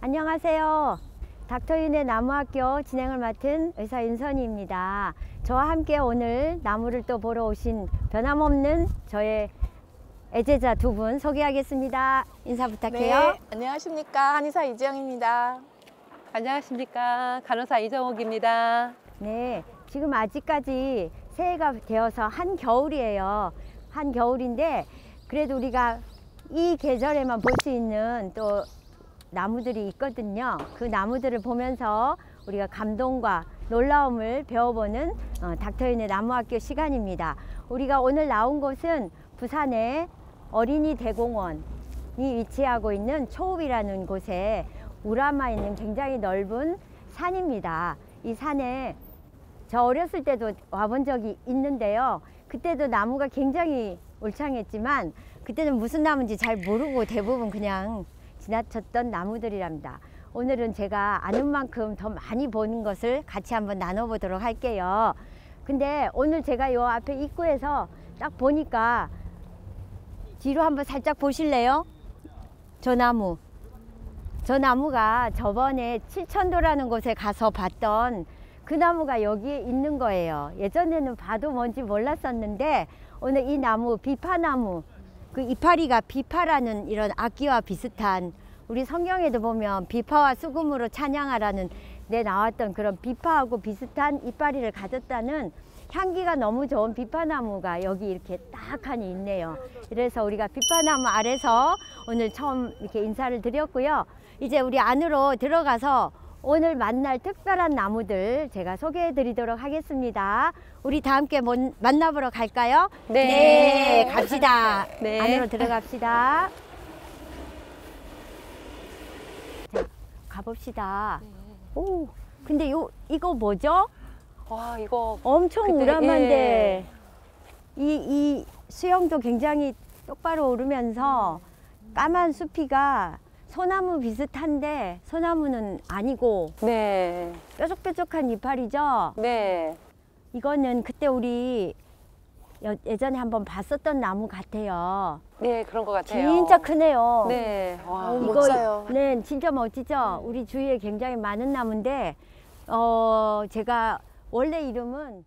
안녕하세요. 닥터윤의 나무학교 진행을 맡은 의사 윤선희입니다. 저와 함께 오늘 나무를 또 보러 오신 변함없는 저의 애제자 두 분 소개하겠습니다. 인사 부탁해요. 네, 안녕하십니까. 한의사 이지영입니다. 안녕하십니까. 간호사 이정옥입니다. 네, 지금 아직까지 새해가 되어서 한겨울이에요. 한겨울인데 그래도 우리가 이 계절에만 볼 수 있는 또 나무들이 있거든요. 그 나무들을 보면서 우리가 감동과 놀라움을 배워보는 닥터윤의 나무학교 시간입니다. 우리가 오늘 나온 곳은 부산의 어린이 대공원이 위치하고 있는 초읍이라는 곳에 우람아 있는 굉장히 넓은 산입니다. 이 산에 저 어렸을 때도 와본 적이 있는데요. 그때도 나무가 굉장히 울창했지만 그때는 무슨 나무인지 잘 모르고 대부분 그냥 지나쳤던 나무들이랍니다. 오늘은 제가 아는 만큼 더 많이 보는 것을 같이 한번 나눠보도록 할게요. 근데 오늘 제가 요 앞에 입구에서 딱 보니까 뒤로 한번 살짝 보실래요? 저 나무가 저번에 칠천도라는 곳에 가서 봤던 그 나무가 여기에 있는 거예요. 예전에는 봐도 뭔지 몰랐었는데 오늘 이 나무 비파나무, 그 이파리가 비파라는 이런 악기와 비슷한, 우리 성경에도 보면 비파와 수금으로 찬양하라는 데 나왔던 그런 비파하고 비슷한 이파리를 가졌다는 향기가 너무 좋은 비파나무가 여기 이렇게 딱하니 있네요. 그래서 우리가 비파나무 아래서 오늘 처음 이렇게 인사를 드렸고요. 이제 우리 안으로 들어가서 오늘 만날 특별한 나무들 제가 소개해 드리도록 하겠습니다. 우리 다 함께 만나보러 갈까요? 네. 갑시다. 네. 안으로 들어갑시다. 자, 가봅시다. 오, 근데 이거 뭐죠? 와, 이거 엄청 그때, 우람한데 이 수영도 굉장히 똑바로 오르면서 까만 수피가 소나무 비슷한데 소나무는 아니고 네. 뾰족뾰족한 이파리죠. 네. 이거는 그때 우리 예전에 한번 봤었던 나무 같아요. 네, 그런 것 같아요. 진짜 크네요. 네. 와. 이거 멋져요. 네, 진짜 멋지죠. 우리 주위에 굉장히 많은 나무인데 제가 원래 이름은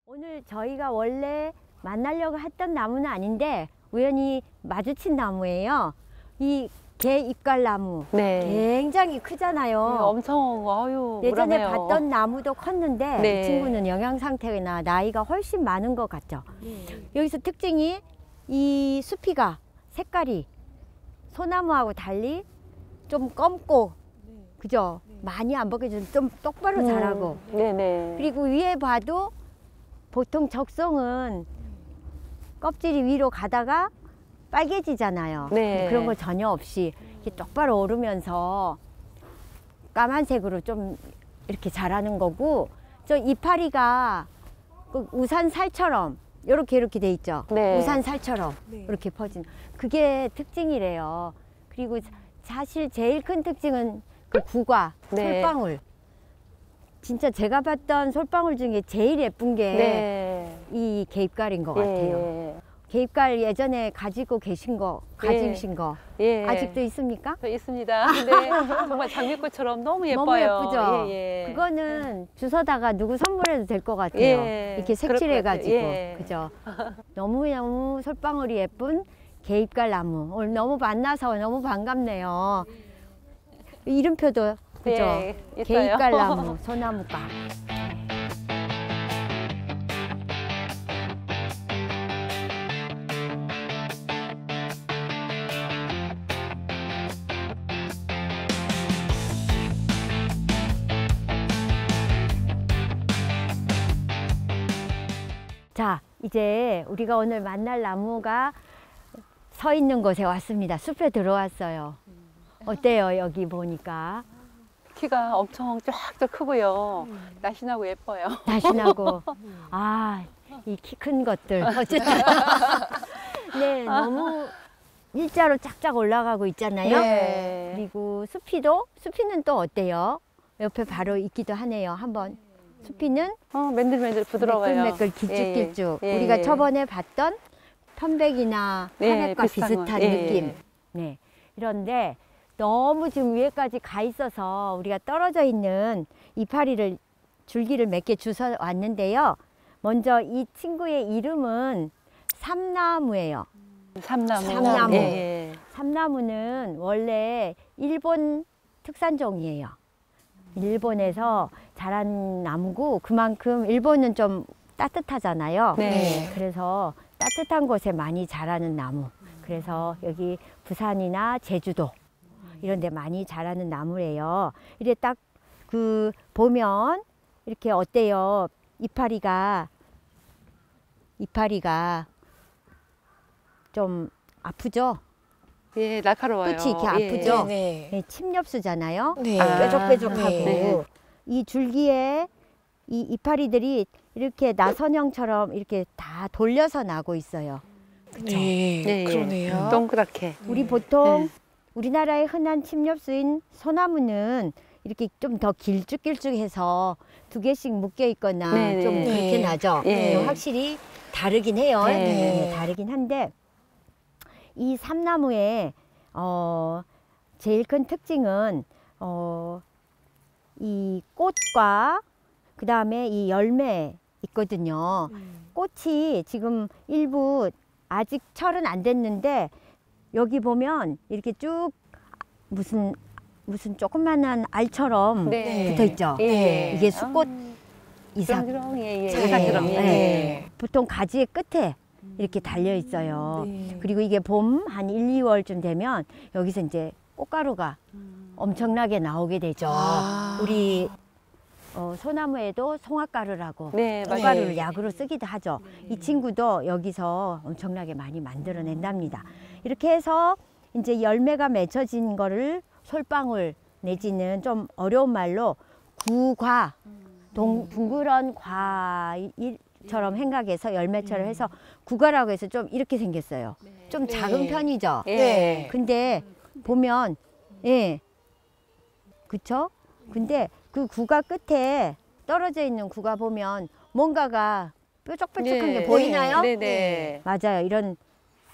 오늘 저희가 원래 만나려고 했던 나무는 아닌데 우연히 마주친 나무예요. 이 개잎갈나무. 네. 굉장히 크잖아요. 엄청 아유, 예전에 우람해요. 봤던 나무도 컸는데 네. 이 친구는 영양 상태나 나이가 훨씬 많은 것 같죠. 여기서 특징이 이 수피가 색깔이 소나무하고 달리 좀 검고 그죠? 많이 안 벗겨져서 좀 똑바로 자라고 네네. 그리고 위에 봐도 보통 적송은 껍질이 위로 가다가 빨개지잖아요. 네. 근데 그런 거 전혀 없이 이렇게 똑바로 오르면서 까만색으로 좀 이렇게 자라는 거고, 저 이파리가 그 우산살처럼 이렇게 돼 있죠. 네. 우산살처럼 이렇게 퍼진 그게 특징이래요. 그리고 사실 제일 큰 특징은 그 구과, 네. 솔방울. 진짜 제가 봤던 솔방울 중에 제일 예쁜 게 이 개잎갈인 것 같아요. 예. 개잎갈 예전에 가지고 계신 거, 가지신 거 예. 아직도 있습니까? 저 있습니다. 근데 정말 장미꽃처럼 너무 예뻐요. 너무 예쁘죠? 예, 예. 그거는 주워다가 누구 선물해도 될 것 같아요. 예. 이렇게 그럴 것 색칠해가지고. 같아요. 예. 그죠? 너무너무 솔방울이 예쁜 개잎갈 나무. 오늘 너무 만나서 너무 반갑네요. 이름표도, 그죠? 예, 있어요. 개잎갈 나무, 소나무가. 자, 이제 우리가 오늘 만날 나무가 서 있는 곳에 왔습니다. 숲에 들어왔어요. 어때요, 여기 보니까? 키가 엄청 쫙쫙 크고요. 날씬하고 예뻐요. 날씬하고. 아, 이 키 큰 것들. 어쨌든. 네, 너무 일자로 쫙쫙 올라가고 있잖아요. 네. 그리고 수피는 또 어때요? 옆에 바로 있기도 하네요. 한번. 수피는 맨들맨들 부드러워요. 매끌매끌 길쭉길쭉. 예, 예. 우리가 저번에 봤던 편백이나 네, 한액과 비슷한 비슷한 거. 예, 느낌. 예. 네. 이런데 너무 지금 위에까지 가 있어서 우리가 떨어져 있는 이파리를 줄기를 몇 개 주워 왔는데요. 먼저 이 친구의 이름은 삼나무예요. 삼나무. 삼나무. 예. 삼나무는 원래 일본 특산종이에요. 일본에서 자란 나무고 그만큼 일본은 좀 따뜻하잖아요. 네. 그래서 따뜻한 곳에 많이 자라는 나무. 그래서 여기 부산이나 제주도 이런 데 많이 자라는 나무예요. 이래 딱 그 보면 이렇게 어때요? 이파리가 좀 아프죠? 예, 날카로워요. 끝이 이렇게 아프죠? 네. 네, 침엽수잖아요. 네. 뾰족뾰족하고 네. 이 줄기에 이 이파리들이 이렇게 나선형처럼 이렇게 다 돌려서 나고 있어요. 네. 예, 예. 그러네요. 동그랗게. 우리 보통 네. 우리나라의 흔한 침엽수인 소나무는 이렇게 좀 더 길쭉길쭉해서 두 개씩 묶여 있거나 네, 네. 좀 그렇게 네. 나죠. 예. 확실히 다르긴 해요. 네. 네, 다르긴 한데 이 삼나무의 제일 큰 특징은 이 꽃과 그 다음에 이 열매 있거든요. 꽃이 지금 일부 아직 철은 안 됐는데 여기 보면 이렇게 쭉 무슨 조그만한 알처럼 네. 붙어 있죠. 네. 이게 수꽃 이삭. 그럼 예, 예. 네. 이삭처럼. 예. 네. 보통 가지의 끝에 이렇게 달려 있어요. 네. 그리고 이게 봄 한 1, 2월쯤 되면 여기서 이제 꽃가루가 엄청나게 나오게 되죠. 아. 우리 소나무에도 송화가루라고 네, 맞아요. 꽃가루를 네. 약으로 쓰기도 하죠. 이 친구도 여기서 엄청나게 많이 만들어낸답니다. 이렇게 해서 이제 열매가 맺혀진 거를 솔방울 내지는 좀 어려운 말로 구과 둥그런 과일처럼 생각해서 열매처럼 해서 구과라고 해서 좀 이렇게 생겼어요. 좀 네. 작은 편이죠. 예. 네. 근데 보면 예 그쵸? 근데 그 구가 끝에 떨어져 있는 구가 보면 뭔가가 뾰족뾰족한 네. 게 보이나요? 네, 네. 맞아요. 이런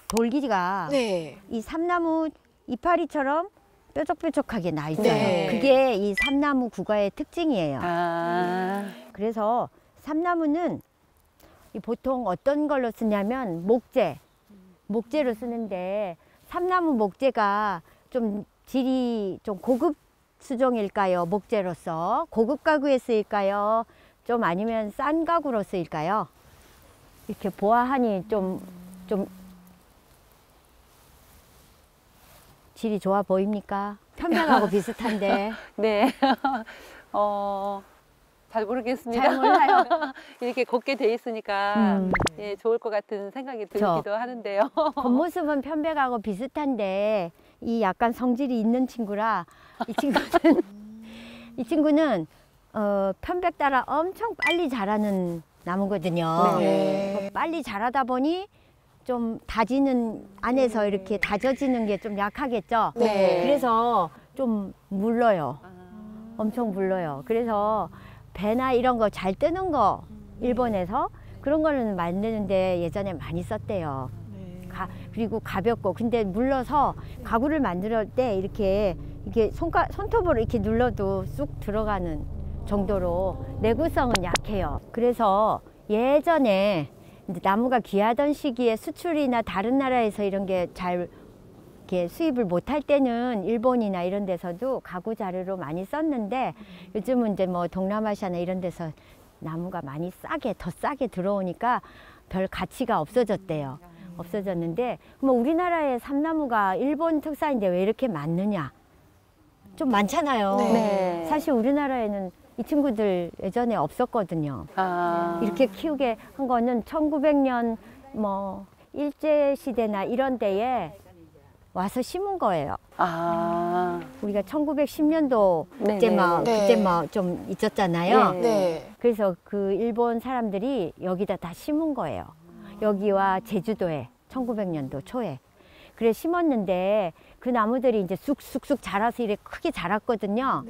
돌기가 네. 이 삼나무 이파리처럼 뾰족뾰족하게 나 있어요. 네. 그게 이 삼나무 구과의 특징이에요. 아. 그래서 삼나무는 이 보통 어떤 걸로 쓰냐면 목재로 쓰는데 삼나무 목재가 좀 질이 좀 고급 수종일까요? 목재로서 고급 가구에 쓰일까요? 좀 아니면 싼 가구로 쓰일까요? 이렇게 보아하니 좀 질이 좋아 보입니까? 편백하고 비슷한데 네. 잘 모르겠습니다. 잘 몰라요. 이렇게 곱게 돼 있으니까 예, 좋을 것 같은 생각이 들기도 하는데요. 겉모습은 편백하고 비슷한데 이 약간 성질이 있는 친구라 이 친구는 편백 따라 엄청 빨리 자라는 나무거든요. 네. 빨리 자라다 보니 좀 다지는 안에서 이렇게 다져지는 게 좀 약하겠죠. 네. 그래서 좀 물러요. 엄청 물러요. 그래서 배나 이런 거 잘 뜨는 거 일본에서 그런 거는 만드는데 예전에 많이 썼대요. 그리고 가볍고 근데 물러서 가구를 만들 때 이렇게 손톱으로 이렇게 눌러도 쑥 들어가는 정도로 내구성은 약해요. 그래서 예전에 이제 나무가 귀하던 시기에 수출이나 다른 나라에서 이런 게 잘 이렇게 수입을 못할 때는 일본이나 이런 데서도 가구 자료로 많이 썼는데 요즘은 이제 뭐 동남아시아나 이런 데서 나무가 많이 더 싸게 들어오니까 별 가치가 없어졌대요. 없어졌는데 뭐 우리나라의 삼나무가 일본 특산인데 왜 이렇게 많느냐? 좀 많잖아요. 네. 사실 우리나라에는 이 친구들 예전에 없었거든요. 아. 이렇게 키우게 한 거는 1900년 뭐 일제시대나 이런 때에 와서 심은 거예요. 아. 우리가 1910년도 네, 때 네. 막 네. 그때 막 좀 있었잖아요. 네. 네. 그래서 그 일본 사람들이 여기다 다 심은 거예요. 여기와 제주도에 1900년도 초에. 그래 심었는데 그 나무들이 이제 쑥쑥쑥 자라서 이렇게 크게 자랐거든요.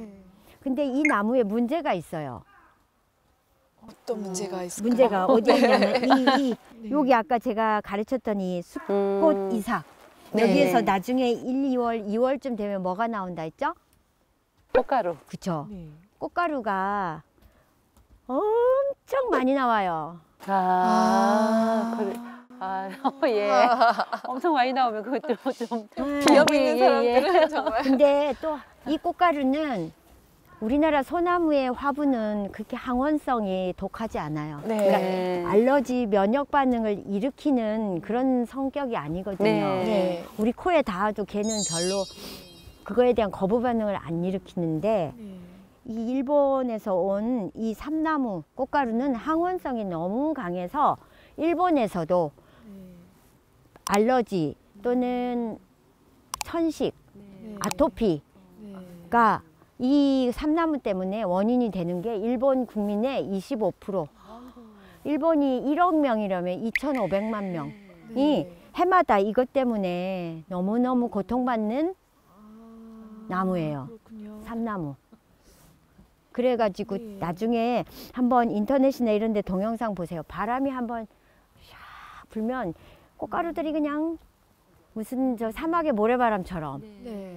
근데 이 나무에 문제가 있어요. 어떤 문제가 있을까요? 문제가 어디 있냐면 여기 아까 제가 가르쳤던 이 쑥꽃 이삭 네. 여기에서 나중에 1, 2월, 2월쯤 되면 뭐가 나온다 했죠? 꽃가루. 그쵸? 네. 꽃가루가 엄청 많이 나와요. 그래. 예. 엄청 많이 나오면 그것도 좀 비염 있는 예, 사람들은 정말. 근데 또 이 꽃가루는 우리나라 소나무의 화분은 그렇게 항원성이 독하지 않아요. 네. 알러지 면역 반응을 일으키는 그런 성격이 아니거든요. 네. 네. 우리 코에 닿아도 걔는 별로 그거에 대한 거부 반응을 안 일으키는데 이 일본에서 온 이 삼나무 꽃가루는 항원성이 너무 강해서 일본에서도 알러지 또는 천식, 아토피가 이 삼나무 때문에 원인이 되는 게 일본 국민의 25%. 일본이 1억 명이라면 2,500만 명이 해마다 이것 때문에 너무너무 고통받는 나무예요. 그렇군요. 삼나무. 그래가지고 네. 나중에 한번 인터넷이나 이런 데 동영상 보세요. 바람이 한번 샥 불면 꽃가루들이 그냥 무슨 저 사막의 모래바람처럼 네.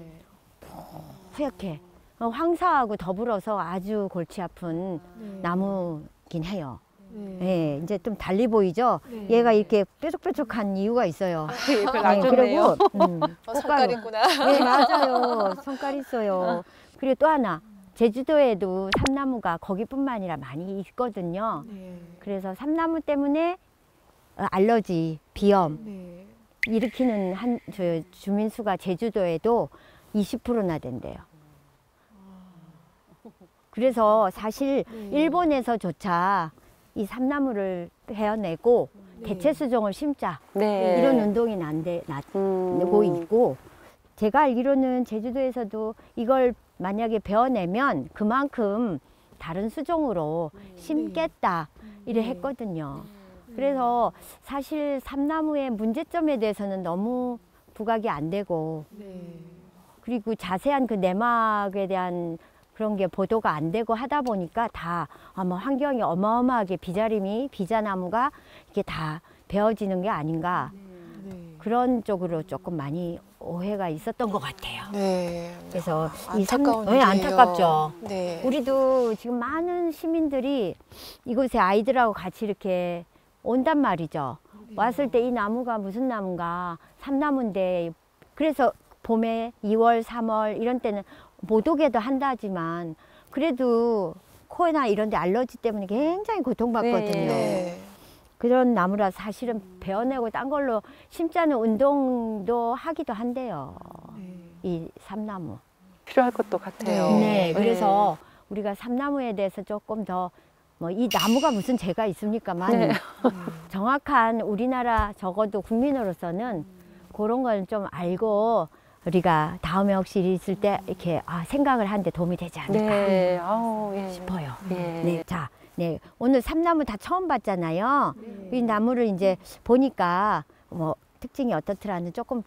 하얗게 황사하고 더불어서 아주 골치 아픈 네. 나무긴 해요. 네. 예, 이제 좀 달리 보이죠? 네. 얘가 이렇게 뾰족뾰족한 이유가 있어요. 예, 별로 안 좋네요. 그리고 성깔 있구나. 네, 맞아요. 성깔 있어요. 그리고 또 하나, 제주도에도 삼나무가 거기뿐만 아니라 많이 있거든요. 네. 그래서 삼나무 때문에 알러지, 비염 네. 일으키는 저 주민 수가 제주도에도 20%나 된대요. 그래서 사실 네. 일본에서조차 이 삼나무를 베어내고 네. 대체 수종을 심자 네. 이런 운동이 나고 있고, 제가 알기로는 제주도에서도 이걸 만약에 베어내면 그만큼 다른 수종으로 심겠다 이래 했거든요. 그래서 사실 삼나무의 문제점에 대해서는 너무 부각이 안 되고, 네. 그리고 자세한 그 내막에 대한 그런 게 보도가 안 되고 하다 보니까 다 아마 환경이 어마어마하게 비자나무가 이렇게 다 베어지는 게 아닌가, 네. 그런 쪽으로 조금 많이 오해가 있었던 것 같아요. 네. 그래서 안타까운 네, 일이에요. 안타깝죠. 네. 우리도 지금 많은 시민들이 이곳에 아이들하고 같이 이렇게 온단 말이죠. 왔을 때 이 나무가 무슨 나무인가, 삼나무인데, 그래서 봄에 2월, 3월 이런 때는 못 오게도 한다지만 그래도 코나 이런 데 알러지 때문에 굉장히 고통받거든요. 네. 그런 나무라 사실은 베어내고 딴 걸로 심자는 운동도 하기도 한대요. 네. 이 삼나무. 필요할 것도 같아요. 네, 그래서 우리가 삼나무에 대해서 조금 더 뭐 이 나무가 무슨 죄가 있습니까만 네. 정확한 우리나라 적어도 국민으로서는 그런 걸 좀 알고 우리가 다음에 혹시 일이 있을 때 이렇게 생각을 하는데 도움이 되지 않을까 네. 아우, 예. 싶어요. 예. 네, 자, 네, 오늘 삼나무 다 처음 봤잖아요. 이 나무를 이제 보니까 뭐 특징이 어떻더라는 조금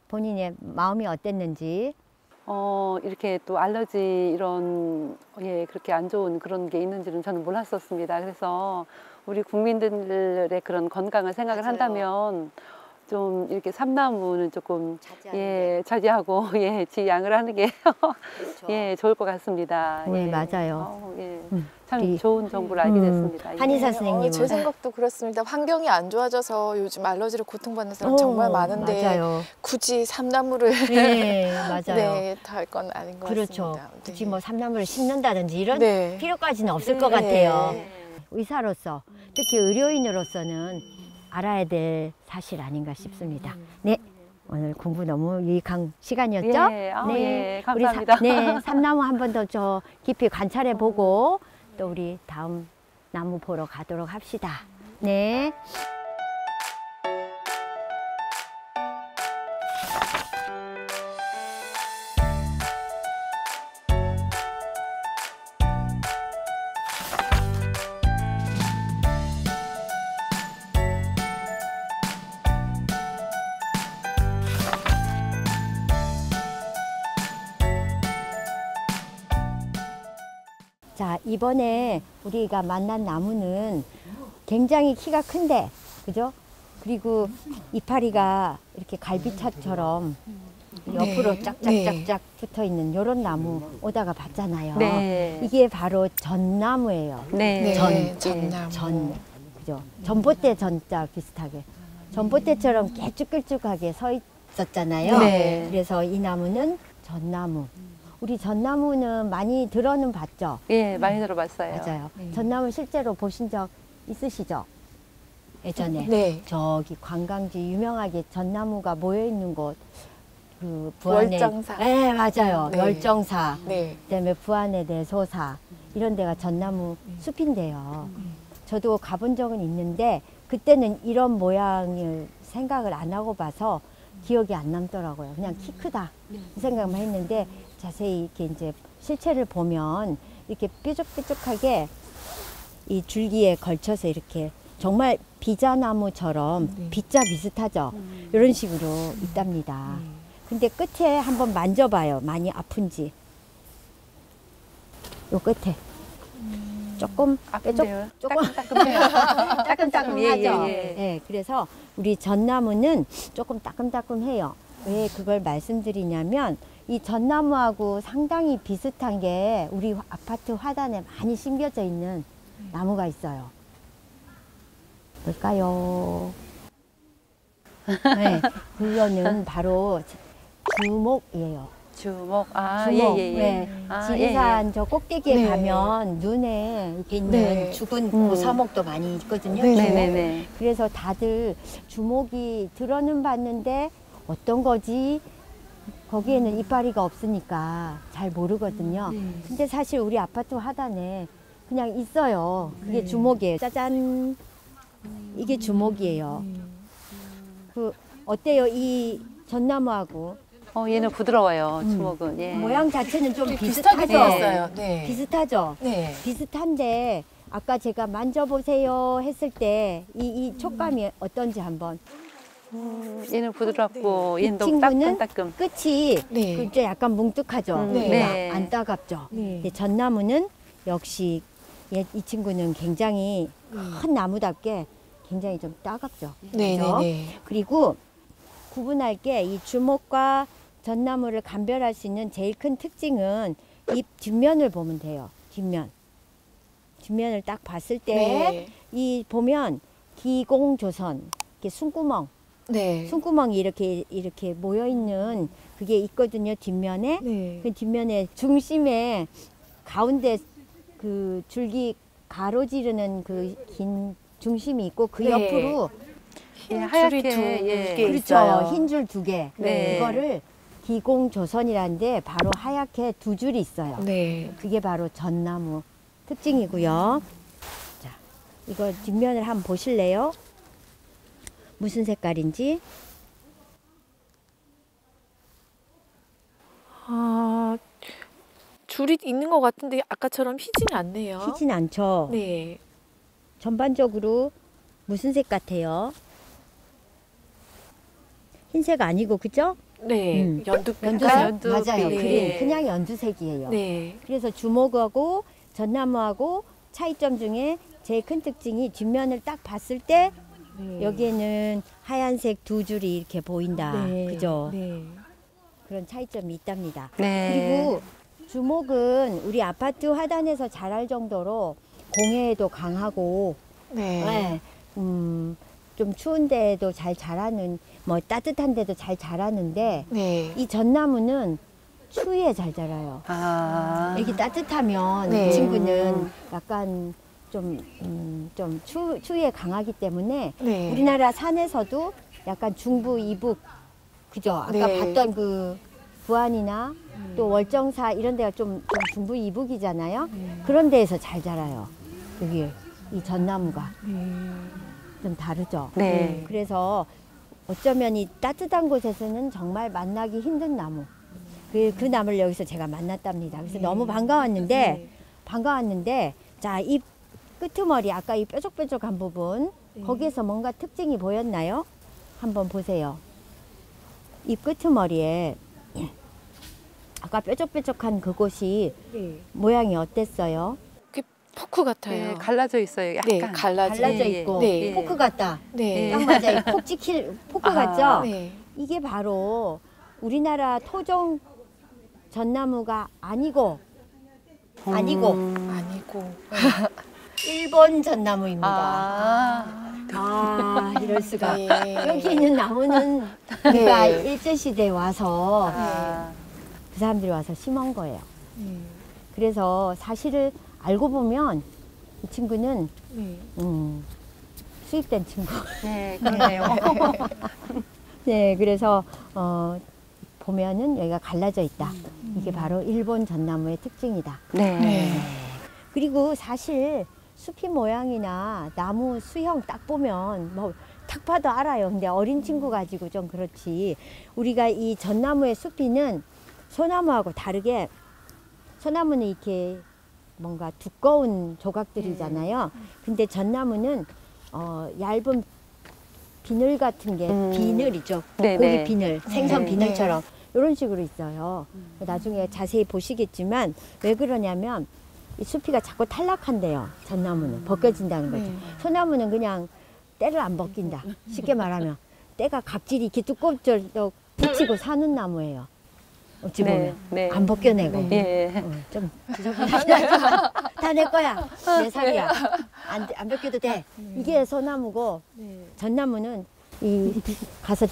본인의 마음이 어땠는지. 이렇게 또 알러지 이런 그렇게 안 좋은 그런 게 있는지는 저는 몰랐었습니다. 그래서 우리 국민들의 그런 건강을 생각을 맞아요. 한다면 좀 이렇게 삼나무는 조금 자제하는 자제하고 지양을 하는 게 그렇죠. 좋을 것 같습니다. 네, 맞아요. 아우, 예. 음, 참 우리- 좋은 정보를 알게 됐습니다. 예. 한의사 선생님은 제 생각도 그렇습니다. 환경이 안 좋아져서 요즘 알러지로 고통받는 사람 정말 많은데 맞아요. 굳이 삼나무를 네, 맞아요. 네, 달 건 아닌 것 그렇죠. 같습니다. 굳이 뭐 삼나무를 심는다든지 이런 네. 필요까지는 없을 것 네. 같아요. 의사로서, 특히 의료인으로서는 알아야 될 사실 아닌가 싶습니다. 네, 오늘 공부 너무 유익한 시간이었죠? 예, 우리 감사합니다. 네, 삼나무 한 번 더 저 깊이 관찰해 보고 또 우리 다음 나무 보러 가도록 합시다. 네. 자, 이번에 우리가 만난 나무는 굉장히 키가 큰데, 그죠? 그리고 이파리가 이렇게 갈비차처럼 옆으로 네. 짝짝짝짝 붙어 있는 이런 나무 오다가 봤잖아요. 네. 이게 바로 전나무예요. 네. 전나무. 전, 그죠? 전봇대 전자 비슷하게. 전봇대처럼 길쭉길쭉하게 서 있었잖아요. 네. 그래서 이 나무는 전나무. 우리 전나무는 많이 들어는 봤죠? 예, 많이 들어봤어요. 맞아요. 전나무 실제로 보신 적 있으시죠? 예전에. 네. 저기 관광지 유명하게 전나무가 모여 있는 곳, 그 부안의 월정사. 네, 맞아요. 네. 월정사. 네. 그다음에 부안의 내소사 이런 데가 전나무 숲인데요. 저도 가본 적은 있는데 그때는 이런 모양을 생각을 안 하고 봐서 기억이 안 남더라고요. 그냥 키 크다 이 생각만 했는데 자세히 이렇게 이제 실체를 보면 이렇게 뾰족뾰족하게 이 줄기에 걸쳐서 이렇게 정말 비자나무처럼 비자 비슷하죠. 이런 식으로 있답니다. 근데 끝에 한번 만져봐요. 많이 아픈지. 요 끝에. 조금 아픈데요? 조금 따끔따끔해요. 따끔따끔하죠. 예, 예. 예, 그래서 우리 전나무는 조금 따끔따끔해요. 왜 그걸 말씀드리냐면 이 전나무하고 상당히 비슷한 게 우리 아파트 화단에 많이 심겨져 있는 나무가 있어요. 뭘까요? 네, 그거는 바로 주목이에요. 주먹. 아, 주목. 예, 예, 예. 네. 아, 지리산 저 꼭대기에 네. 가면 눈에 이렇게 있는 네. 죽은 고사목도 많이 있거든요. 네. 주목. 네네네. 그래서 다들 주목이 들어는 봤는데 어떤 거지? 거기에는 이파리가 없으니까 잘 모르거든요. 근데 사실 우리 아파트 하단에 그냥 있어요. 그게 주목이에요. 짜잔. 이게 주목이에요. 그 어때요? 이 전나무하고 얘는 부드러워요. 주먹은. 예. 모양 자체는 좀 비슷하게 비슷하죠? 생겼어요. 네. 비슷하죠? 네. 비슷한데 아까 제가 만져보세요 했을 때 이 촉감이 어떤지 한번. 얘는 부드럽고 얘는 너무 친구는 따끔따끔. 끝이 네. 그저 약간 뭉툭하죠? 네. 네. 안 따갑죠? 네. 근데 전나무는 역시 이 친구는 굉장히 큰 나무답게 굉장히 좀 따갑죠? 네, 그죠? 네, 네. 그리고 구분할 게 이 주목과 전나무를 감별할 수 있는 제일 큰 특징은 잎 뒷면을 보면 돼요. 뒷면. 뒷면을 딱 봤을 때 이 보면 기공조선, 이렇게 숨구멍, 네. 숨구멍이 이렇게 모여 있는 그게 있거든요. 뒷면에. 네. 그 뒷면에 중심에 가운데 그 줄기 가로지르는 그 긴 중심이 있고 그 네. 옆으로 예, 흰 하얗게 줄이 두 예. 개 그렇죠. 있어요. 흰 줄 두 개. 네. 그거를 기공조선이라는데 바로 하얗게 두 줄이 있어요. 네. 그게 바로 전나무 특징이고요. 자, 이거 뒷면을 한번 보실래요? 무슨 색깔인지? 아, 줄이 있는 것 같은데 아까처럼 희지는 않네요. 희진 않죠? 네. 전반적으로 무슨 색 같아요? 흰색 아니고 그죠? 네. 연두빛. 연두색 연두빛. 맞아요. 네. 그린 그냥 연두색이에요. 네. 그래서 주목하고 전나무하고 차이점 중에 제일 큰 특징이 뒷면을 딱 봤을 때 네. 여기에는 하얀색 두 줄이 이렇게 보인다. 네. 그죠? 네. 그런 차이점이 있답니다. 네. 그리고 주목은 우리 아파트 화단에서 자랄 정도로 공해에도 강하고 네. 네. 좀 추운 데에도 잘 자라는 뭐 따뜻한 데도 잘 자라는데 네. 이 전나무는 추위에 잘 자라요. 아. 여기 따뜻하면 네. 이 친구는 약간 좀 추위에 강하기 때문에 네. 우리나라 산에서도 약간 중부 이북 그죠? 아까 네. 봤던 그 부안이나 또 월정사 이런 데가 좀 중부 이북이잖아요. 그런 데에서 잘 자라요. 여기 이 전나무가 좀 다르죠. 네. 그래서 어쩌면 이 따뜻한 곳에서는 정말 만나기 힘든 나무. 그 나무를 여기서 제가 만났답니다. 그래서 너무 반가웠는데 자, 이 끄트머리 아까 이 뾰족뾰족한 부분 거기에서 뭔가 특징이 보였나요? 한번 보세요. 이 끄트머리에 아까 뾰족뾰족한 그곳이 네. 모양이 어땠어요? 포크 같아요. 네, 갈라져 있어요. 약간. 네, 갈라져 갈라져 예, 있고 네. 포크 같다. 네. 딱 맞아요. 콕 찍힐 포크 아, 같죠? 네. 이게 바로 우리나라 토종 전나무가 아니고 아니고 일본 전나무입니다. 아, 이럴 수가. 네. 여기 있는 나무는 우리가 일제시대에 와서 아, 그 사람들이 와서 심은 거예요. 네. 그래서 사실을 알고 보면 이 친구는 네. 수입된 친구. 네, 그러네요. 네, 그래서 보면은 여기가 갈라져 있다. 이게 바로 일본 전나무의 특징이다. 네. 네. 그리고 사실 숲이 모양이나 나무 수형 딱 보면 뭐 딱 봐도 알아요. 근데 어린 친구 가지고 좀 그렇지. 우리가 이 전나무의 숲이는 소나무하고 다르게 소나무는 이렇게 뭔가 두꺼운 조각들이잖아요. 근데 전나무는 얇은 비늘 같은 게 비늘이죠. 네, 고기 네. 비늘, 생선 네. 비늘처럼 이런 식으로 있어요. 나중에 자세히 보시겠지만 왜 그러냐면 이 숲이가 자꾸 탈락한대요. 전나무는 벗겨진다는 거죠. 네. 소나무는 그냥 때를 안 벗긴다. 쉽게 말하면 때가 각질이 이렇게 두껍죠. 붙이고 사는 나무예요. 어찌 보면 네, 네. 안 벗겨내고 예. 좀 지저분하긴 하지만 다 내 거야. 내 살이야. 안 벗겨도 돼. 이게 소나무고 네. 전나무는 이 가서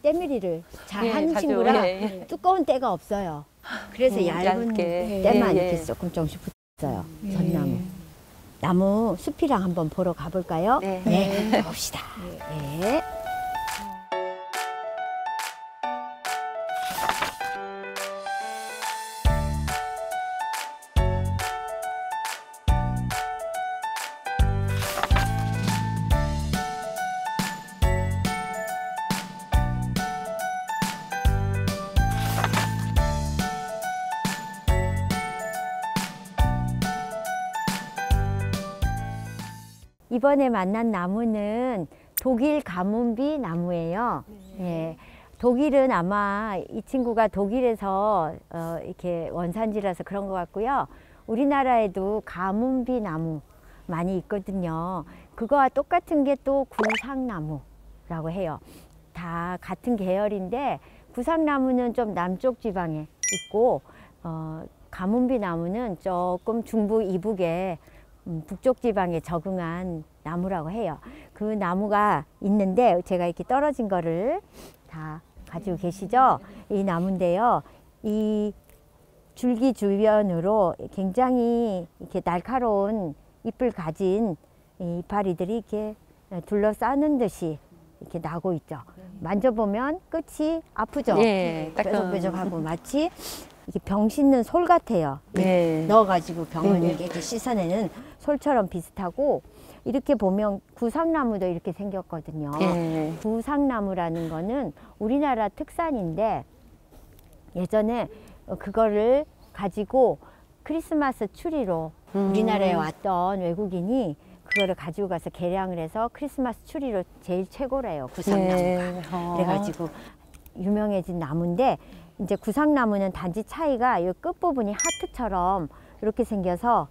때밀이를 잘 예, 하는 자주, 친구라 예. 두꺼운 때가 없어요. 그래서 얇은 얇게. 때만 예, 예. 이렇게 조금씩 붙어요. 전나무. 나무 숲이랑 한번 보러 가볼까요? 네. 봅시다. 네. 이번에 만난 나무는 독일 가문비 나무예요. 예. 독일은 아마 이 친구가 독일에서 이렇게 원산지라서 그런 것 같고요. 우리나라에도 가문비 나무 많이 있거든요. 그거와 똑같은 게 또 구상나무라고 해요. 다 같은 계열인데 구상나무는 좀 남쪽 지방에 있고 가문비 나무는 조금 중부 이북에 북쪽 지방에 적응한 나무라고 해요. 그 나무가 있는데 제가 이렇게 떨어진 거를 다 가지고 계시죠? 이 나무인데요. 이 줄기 주변으로 굉장히 이렇게 날카로운 잎을 가진 이 이파리들이 이렇게 둘러싸는 듯이 이렇게 나고 있죠. 만져보면 끝이 아프죠? 예, 뾰족뾰족하고 마치 이게 병 씻는 솔 같아요. 네. 넣어가지고 병을 이렇게 씻어내는 솔처럼 비슷하고 이렇게 보면 구상나무도 이렇게 생겼거든요. 예. 구상나무라는 거는 우리나라 특산인데 예전에 그거를 가지고 크리스마스 추리로 우리나라에 왔던 외국인이 그거를 가지고 가서 개량을 해서 크리스마스 추리로 제일 최고래요. 구상나무가. 네. 그래가지고 유명해진 나무인데 이제 구상나무는 단지 차이가 이 끝부분이 하트처럼 이렇게 생겨서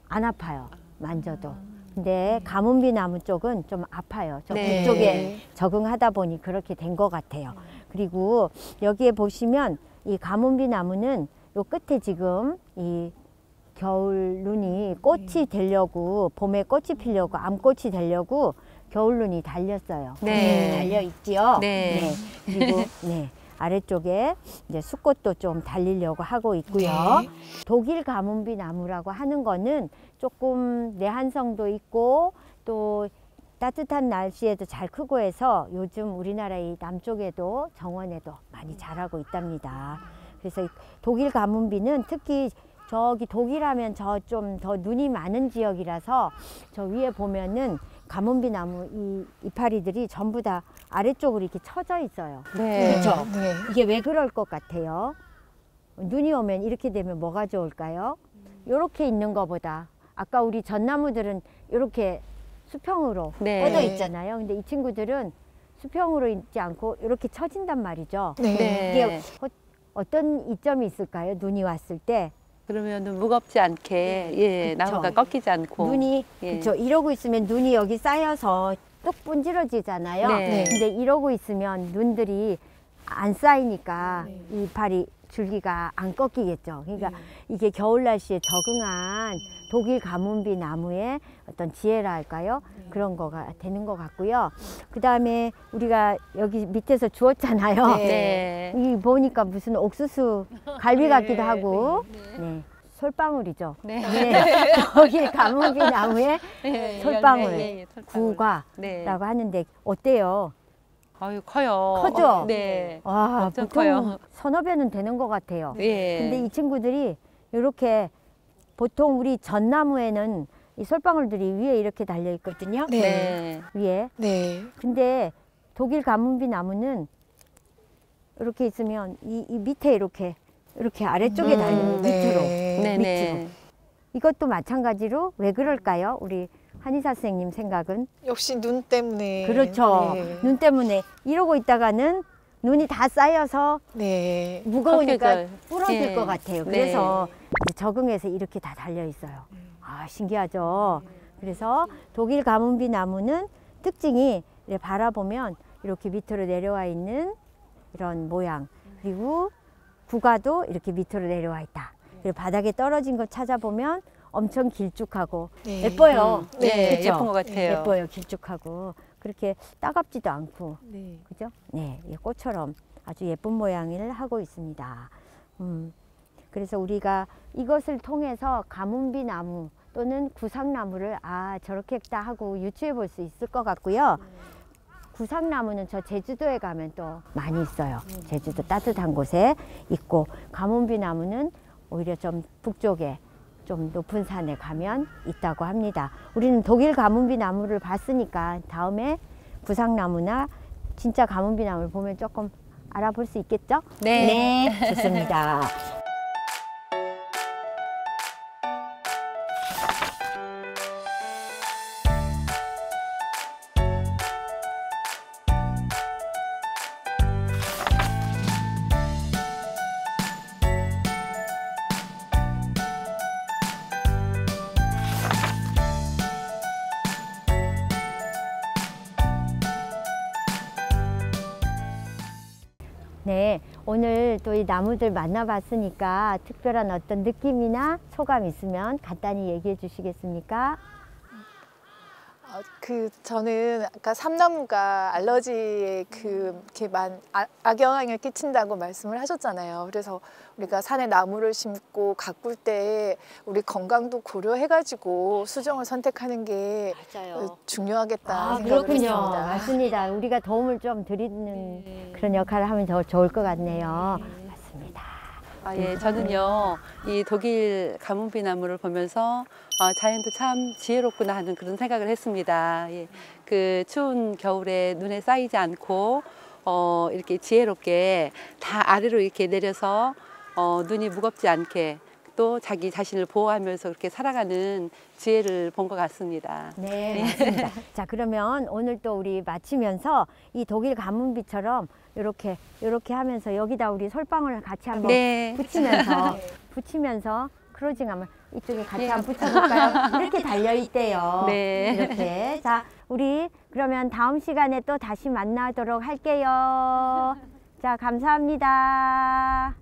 안 아파요. 만져도. 근데 가문비 나무 쪽은 좀 아파요. 저 네. 그쪽에 적응하다 보니 그렇게 된 것 같아요. 그리고 여기에 보시면 이 가문비 나무는 요 끝에 지금 이 겨울 눈이 꽃이 되려고 봄에 꽃이 피려고 암꽃이 되려고 겨울 눈이 달렸어요. 네. 달려 있지요. 네. 그리고 네. 아래쪽에 이제 수꽃도 좀 달리려고 하고 있고요. 네. 독일 가문비 나무라고 하는 거는 조금 내한성도 있고 또 따뜻한 날씨에도 잘 크고 해서 요즘 우리나라 이 남쪽에도 정원에도 많이 자라고 있답니다. 그래서 이 독일 가문비는 특히 저기 독일하면 저 좀 더 눈이 많은 지역이라서 저 위에 보면은 가문비 나무 이 이파리들이 전부 다 아래쪽으로 이렇게 쳐져 있어요. 네. 그렇죠? 네. 이게 왜 그럴 것 같아요? 눈이 오면 이렇게 되면 뭐가 좋을까요? 이렇게 있는 것보다 아까 우리 전나무들은 이렇게 수평으로 네. 뻗어 있잖아요. 근데 이 친구들은 수평으로 있지 않고 이렇게 처진단 말이죠. 네. 네. 이게 어떤 이점이 있을까요? 눈이 왔을 때 그러면 무겁지 않게 예, 그쵸. 나무가 꺾이지 않고 눈이 예. 그렇죠. 이러고 있으면 눈이 여기 쌓여서 뚝 분질러지잖아요. 네. 근데 이러고 있으면 눈들이 안 쌓이니까 이파리 줄기가 안 꺾이겠죠. 그러니까 이게 겨울 날씨에 적응한 독일 가뭄비 나무의 어떤 지혜라 할까요? 그런 거가 되는 것 같고요. 그 다음에 우리가 여기 밑에서 주웠잖아요. 네. 이 보니까 무슨 옥수수 갈비 같기도 하고, 네. 솔방울이죠. 네. 네. 독일 가뭄비 나무의 예, 솔방울, 예, 솔방울. 구과라고 네. 하는데 어때요? 아유 커요. 커죠? 네. 와, 엄청 보통 커요. 서너 배는 되는 것 같아요. 예. 근데 이 친구들이 이렇게 보통 우리 전나무에는 이 솔방울들이 위에 이렇게 달려 있거든요. 네. 네. 위에. 네. 근데 독일 가뭄비 나무는 이렇게 있으면 이 밑에 이렇게 아래쪽에 달려요. 밑으로. 네, 밑으로. 네. 이것도 마찬가지로 왜 그럴까요? 우리 한의사 선생님 생각은? 역시 눈 때문에. 그렇죠. 네. 눈 때문에 이러고 있다가는 눈이 다 쌓여서 네. 무거우니까 꺾여져요. 부러질 예. 것 같아요. 네. 그래서 이제 적응해서 이렇게 다 달려 있어요. 아, 신기하죠? 그래서 독일 가뭄비 나무는 특징이 이렇게 바라보면 이렇게 밑으로 내려와 있는 이런 모양. 그리고 구가도 이렇게 밑으로 내려와 있다. 그리고 바닥에 떨어진 거 찾아보면 엄청 길쭉하고 네. 예뻐요. 네, 그쵸? 예쁜 것 같아요. 예뻐요. 길쭉하고 그렇게 따갑지도 않고, 네. 그죠? 네, 이 꽃처럼 아주 예쁜 모양을 하고 있습니다. 그래서 우리가 이것을 통해서 가뭄비 나무 또는 구상나무를 저렇게 했다 하고 유추해 볼 수 있을 것 같고요. 구상나무는 저 제주도에 가면 또 많이 있어요. 제주도 따뜻한 곳에 있고, 가뭄비 나무는 오히려 좀 북쪽에 좀 높은 산에 가면 있다고 합니다. 우리는 독일 가뭄비 나무를 봤으니까 다음에 구상나무나 진짜 가뭄비 나무를 보면 조금 알아볼 수 있겠죠? 네. 네, 좋습니다. 네, 오늘 또 이 나무들 만나봤으니까 특별한 어떤 느낌이나 소감 있으면 간단히 얘기해 주시겠습니까? 저는 아까 삼나무가 알러지에 이렇게 악영향을 끼친다고 말씀을 하셨잖아요. 그래서 우리가 산에 나무를 심고 가꿀 때 우리 건강도 고려해가지고 수종을 선택하는 게 중요하겠다 생각을 그렇군요. 했습니다. 맞습니다. 우리가 도움을 좀 드리는 그런 역할을 하면 더 좋을 것 같네요. 맞습니다. 예, 저는요, 이 독일 가뭄비 나무를 보면서 자연도 참 지혜롭구나 하는 그런 생각을 했습니다. 예, 그 추운 겨울에 눈에 쌓이지 않고 이렇게 지혜롭게 다 아래로 이렇게 내려서 눈이 무겁지 않게 또 자기 자신을 보호하면서 그렇게 살아가는 지혜를 본 것 같습니다. 네, 맞습니다. 자, 그러면 오늘 또 우리 마치면서 이 독일 가뭄비처럼 이렇게 하면서 여기다 우리 솔방울을 같이 한번 네. 붙이면서 크로징하면 이쪽에 같이 한번 붙여볼까요? 이렇게 달려있대요. 네. 이렇게. 자, 우리 그러면 다음 시간에 또 다시 만나도록 할게요. 자, 감사합니다.